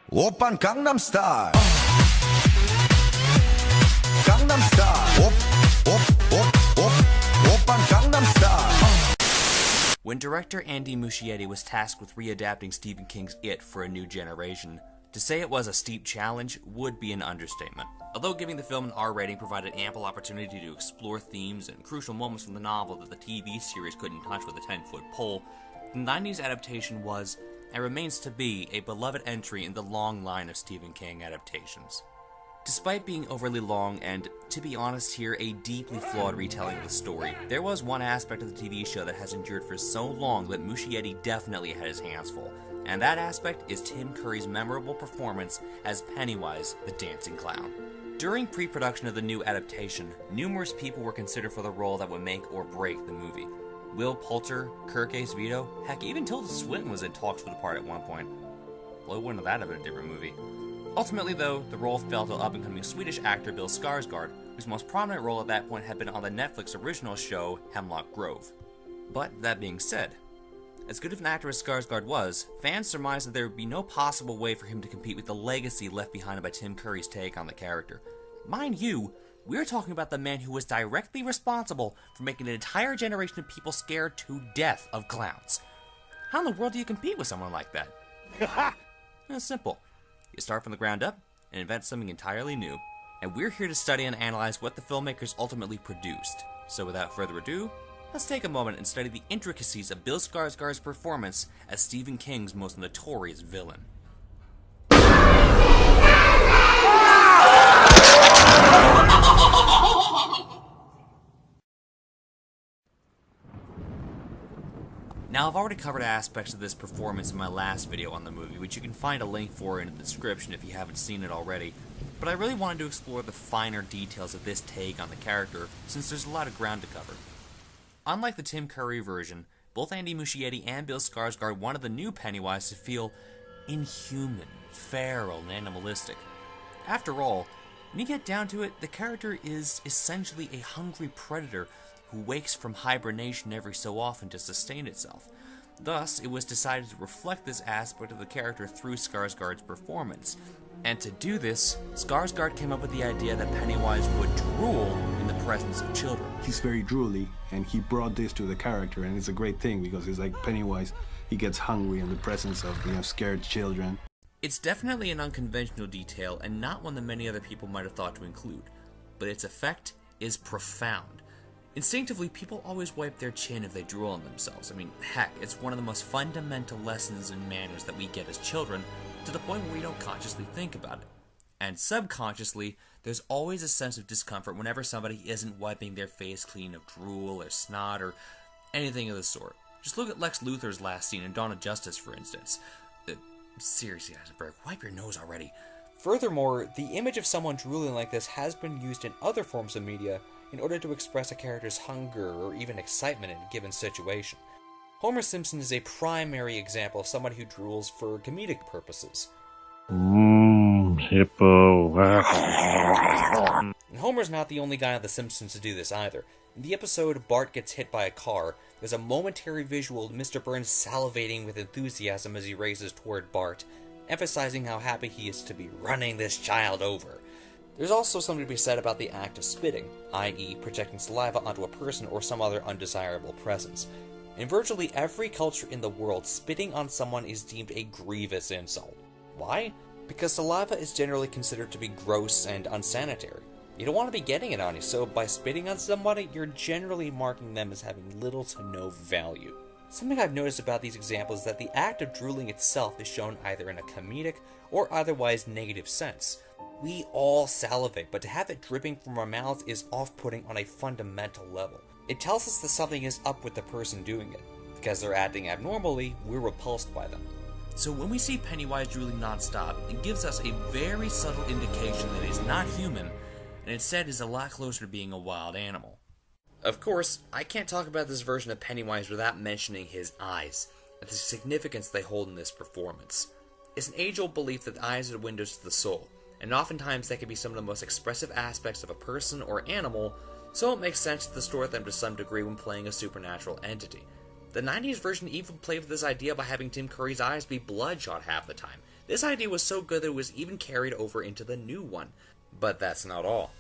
오빤 강남스타일 강남스타일 오빤 강남스타일. When director Andy Muschietti was tasked with readapting Stephen King's It for a new generation, to say it was a steep challenge would be an understatement. Although giving the film an R rating provided ample opportunity to explore themes and crucial moments from the novel that the TV series couldn't touch with a 10-foot pole, the 90s adaptation was, and remains to be, a beloved entry in the long line of Stephen King adaptations. Despite being overly long and, to be honest here, a deeply flawed retelling of the story, there was one aspect of the TV show that has endured for so long that Muschietti definitely had his hands full, and that aspect is Tim Curry's memorable performance as Pennywise, the dancing clown. During pre-production of the new adaptation, numerous people were considered for the role that would make or break the movie. Will Poulter, Kirk Vito, heck, even Tilda Swinton was in talks for the part at one point. Well, wouldn't that have been a different movie? Ultimately, though, the role fell to up-and-coming Swedish actor Bill Skarsgard, whose most prominent role at that point had been on the Netflix original show Hemlock Grove. But that being said, as good of an actor as Skarsgård was, fans surmised that there would be no possible way for him to compete with the legacy left behind by Tim Curry's take on the character. Mind you, we're talking about the man who was directly responsible for making an entire generation of people scared to death of clowns. How in the world do you compete with someone like that? It's simple. You start from the ground up and invent something entirely new. And we're here to study and analyze what the filmmakers ultimately produced. So without further ado, let's take a moment and study the intricacies of Bill Skarsgård's performance as Stephen King's most notorious villain. Now, I've already covered aspects of this performance in my last video on the movie, which you can find a link for in the description if you haven't seen it already, but I really wanted to explore the finer details of this take on the character, since there's a lot of ground to cover. Unlike the Tim Curry version, both Andy Muschietti and Bill Skarsgård wanted the new Pennywise to feel inhuman, feral, and animalistic. After all, when you get down to it, the character is essentially a hungry predator who wakes from hibernation every so often to sustain itself. Thus, it was decided to reflect this aspect of the character through Skarsgård's performance. And to do this, Skarsgård came up with the idea that Pennywise would drool in the presence of children. He's very drooly, and he brought this to the character, and it's a great thing because it's like Pennywise, he gets hungry in the presence of, scared children. It's definitely an unconventional detail, and not one that many other people might have thought to include, but its effect is profound. Instinctively, people always wipe their chin if they drool on themselves. I mean, heck, it's one of the most fundamental lessons in manners that we get as children, to the point where we don't consciously think about it. And subconsciously, there's always a sense of discomfort whenever somebody isn't wiping their face clean of drool or snot or anything of the sort. Just look at Lex Luthor's last scene in Dawn of Justice, for instance. Seriously, Eisenberg, wipe your nose already. Furthermore, the image of someone drooling like this has been used in other forms of media in order to express a character's hunger or even excitement in a given situation. Homer Simpson is a primary example of somebody who drools for comedic purposes. Hippo. And Homer's not the only guy on The Simpsons to do this either. In the episode Bart Gets Hit by a Car, there's a momentary visual of Mr. Burns salivating with enthusiasm as he races toward Bart, emphasizing how happy he is to be running this child over. There's also something to be said about the act of spitting, i.e. projecting saliva onto a person or some other undesirable presence. In virtually every culture in the world, spitting on someone is deemed a grievous insult. Why? Because saliva is generally considered to be gross and unsanitary. You don't want to be getting it on you, so by spitting on somebody, you're generally marking them as having little to no value. Something I've noticed about these examples is that the act of drooling itself is shown either in a comedic or otherwise negative sense. We all salivate, but to have it dripping from our mouths is off-putting on a fundamental level. It tells us that something is up with the person doing it. Because they're acting abnormally, we're repulsed by them. So when we see Pennywise drooling non-stop, it gives us a very subtle indication that he's not human, and instead is a lot closer to being a wild animal. Of course, I can't talk about this version of Pennywise without mentioning his eyes, and the significance they hold in this performance. It's an age-old belief that the eyes are the windows to the soul, and oftentimes they can be some of the most expressive aspects of a person or animal, so it makes sense to distort them to some degree when playing a supernatural entity. The 90s version even played with this idea by having Tim Curry's eyes be bloodshot half the time. This idea was so good that it was even carried over into the new one. But that's not all.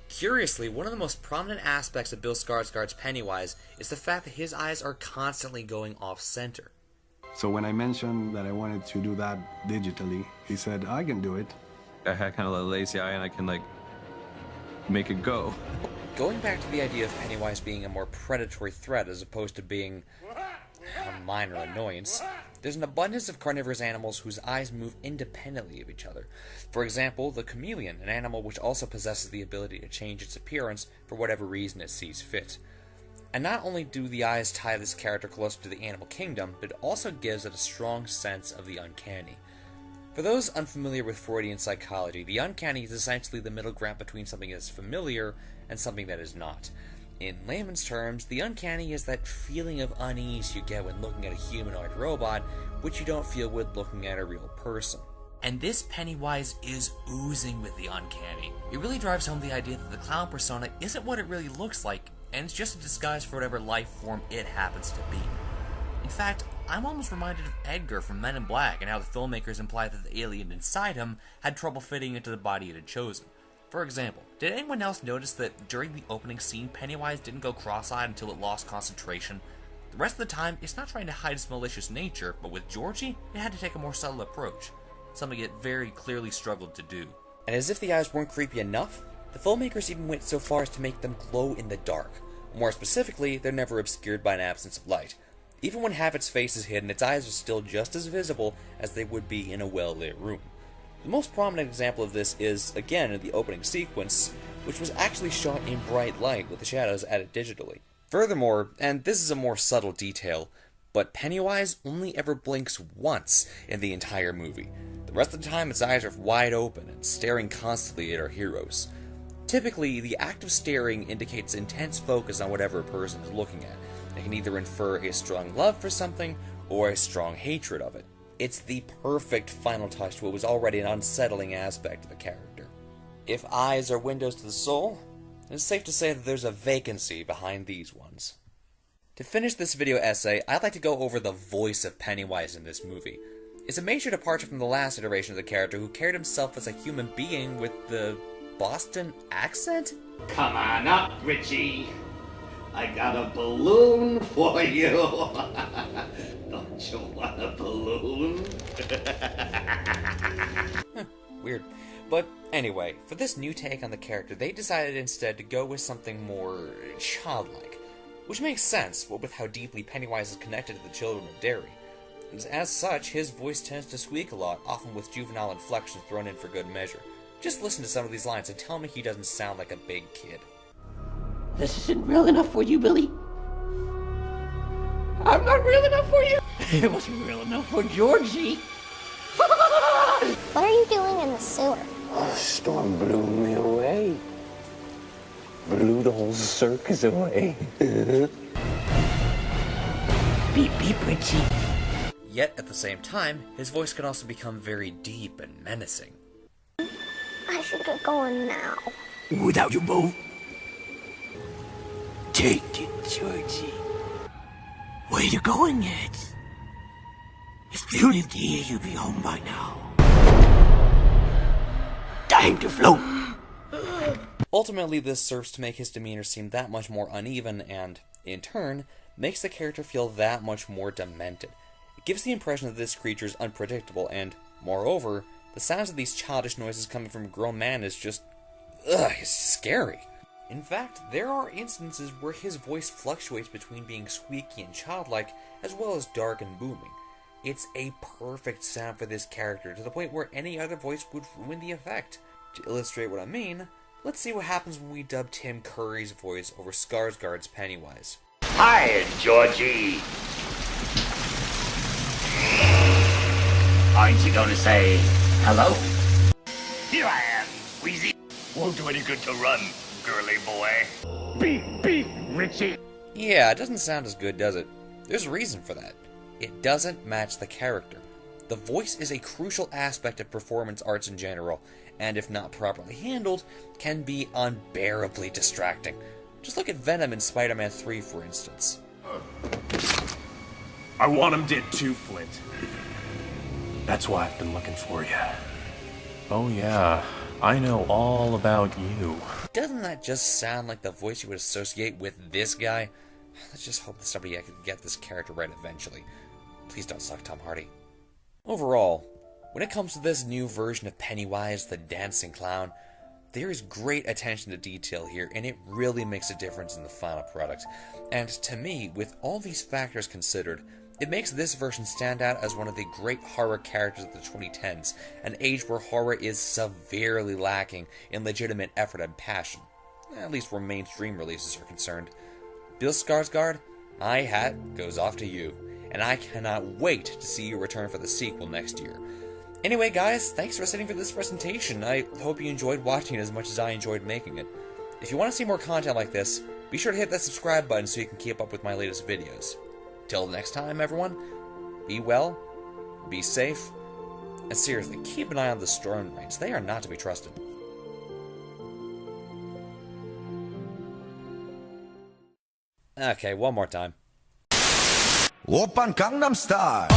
Curiously, one of the most prominent aspects of Bill Skarsgard's Pennywise is the fact that his eyes are constantly going off-center. So when I mentioned that I wanted to do that digitally, he said, I can do it. I had kind of a lazy eye and I can like make it go. Going back to the idea of Pennywise being a more predatory threat as opposed to being a minor annoyance, there's an abundance of carnivorous animals whose eyes move independently of each other. For example, the chameleon, an animal which also possesses the ability to change its appearance for whatever reason it sees fit. And not only do the eyes tie this character closer to the animal kingdom, but it also gives it a strong sense of the uncanny. For those unfamiliar with Freudian psychology, the uncanny is essentially the middle ground between something that is familiar and something that is not. In layman's terms, the uncanny is that feeling of unease you get when looking at a humanoid robot, which you don't feel with looking at a real person. And this Pennywise is oozing with the uncanny. It really drives home the idea that the clown persona isn't what it really looks like, and it's just a disguise for whatever life form it happens to be. In fact, I'm almost reminded of Edgar from Men in Black and how the filmmakers implied that the alien inside him had trouble fitting into the body it had chosen. For example, did anyone else notice that during the opening scene, Pennywise didn't go cross-eyed until it lost concentration? The rest of the time, it's not trying to hide its malicious nature, but with Georgie, it had to take a more subtle approach, something it very clearly struggled to do. And as if the eyes weren't creepy enough, the filmmakers even went so far as to make them glow in the dark. More specifically, they're never obscured by an absence of light. Even when half its face is hidden, its eyes are still just as visible as they would be in a well-lit room. The most prominent example of this is, again, in the opening sequence, which was actually shot in bright light with the shadows added digitally. Furthermore, and this is a more subtle detail, but Pennywise only ever blinks once in the entire movie. The rest of the time its eyes are wide open and staring constantly at our heroes. Typically, the act of staring indicates intense focus on whatever a person is looking at. It can either infer a strong love for something or a strong hatred of it. It's the perfect final touch to what was already an unsettling aspect of the character. If eyes are windows to the soul, it's safe to say that there's a vacancy behind these ones. To finish this video essay, I'd like to go over the voice of Pennywise in this movie. It's a major departure from the last iteration of the character, who carried himself as a human being with the Boston accent? Come on up, Richie. I got a balloon for you. Don't you want a balloon? Weird. But anyway, for this new take on the character, they decided instead to go with something more childlike. Which makes sense, what with how deeply Pennywise is connected to the children of Derry. And as such, his voice tends to squeak a lot, often with juvenile inflections thrown in for good measure. Just listen to some of these lines and tell me he doesn't sound like a big kid. This isn't real enough for you, Billy. I'm not real enough for you. It wasn't real enough for Georgie. What are you doing in the sewer? A storm blew me away. Blew the whole circus away. Beep, beep, Richie. Yet, at the same time, his voice can also become very deep and menacing. I should get going now. Without your boat. Take it, Georgie. Where you going yet? If you lived here, you'd be home by now. Time to float. Ultimately, this serves to make his demeanor seem that much more uneven and, in turn, makes the character feel that much more demented. It gives the impression that this creature is unpredictable and, moreover, the sounds of these childish noises coming from a grown man is just, it's scary. In fact, there are instances where his voice fluctuates between being squeaky and childlike, as well as dark and booming. It's a perfect sound for this character, to the point where any other voice would ruin the effect. To illustrate what I mean, let's see what happens when we dub Tim Curry's voice over Skarsgard's Pennywise. Hi, Georgie. Aren't you gonna say hello? Here I am, Wheezy. Won't do any good to run, girly boy. Beep, beep, Richie. Yeah, it doesn't sound as good, does it? There's a reason for that. It doesn't match the character. The voice is a crucial aspect of performance arts in general, and if not properly handled, can be unbearably distracting. Just look at Venom in Spider-Man 3, for instance. I want him dead too, Flint. That's why I've been looking for you. Oh yeah, I know all about you. Doesn't that just sound like the voice you would associate with this guy? Let's just hope that somebody can get this character right eventually. Please don't suck, Tom Hardy. Overall, when it comes to this new version of Pennywise the Dancing Clown, there is great attention to detail here, and it really makes a difference in the final product. And to me, with all these factors considered, it makes this version stand out as one of the great horror characters of the 2010s, an age where horror is severely lacking in legitimate effort and passion, at least where mainstream releases are concerned. Bill Skarsgard, my hat goes off to you, and I cannot wait to see you return for the sequel next year. Anyway guys, thanks for sitting for this presentation. I hope you enjoyed watching it as much as I enjoyed making it. If you want to see more content like this, be sure to hit that subscribe button so you can keep up with my latest videos. Till next time everyone, be well, be safe, and seriously, keep an eye on the storm rains. They are not to be trusted. Okay, one more time. Oppan Gangnam Style.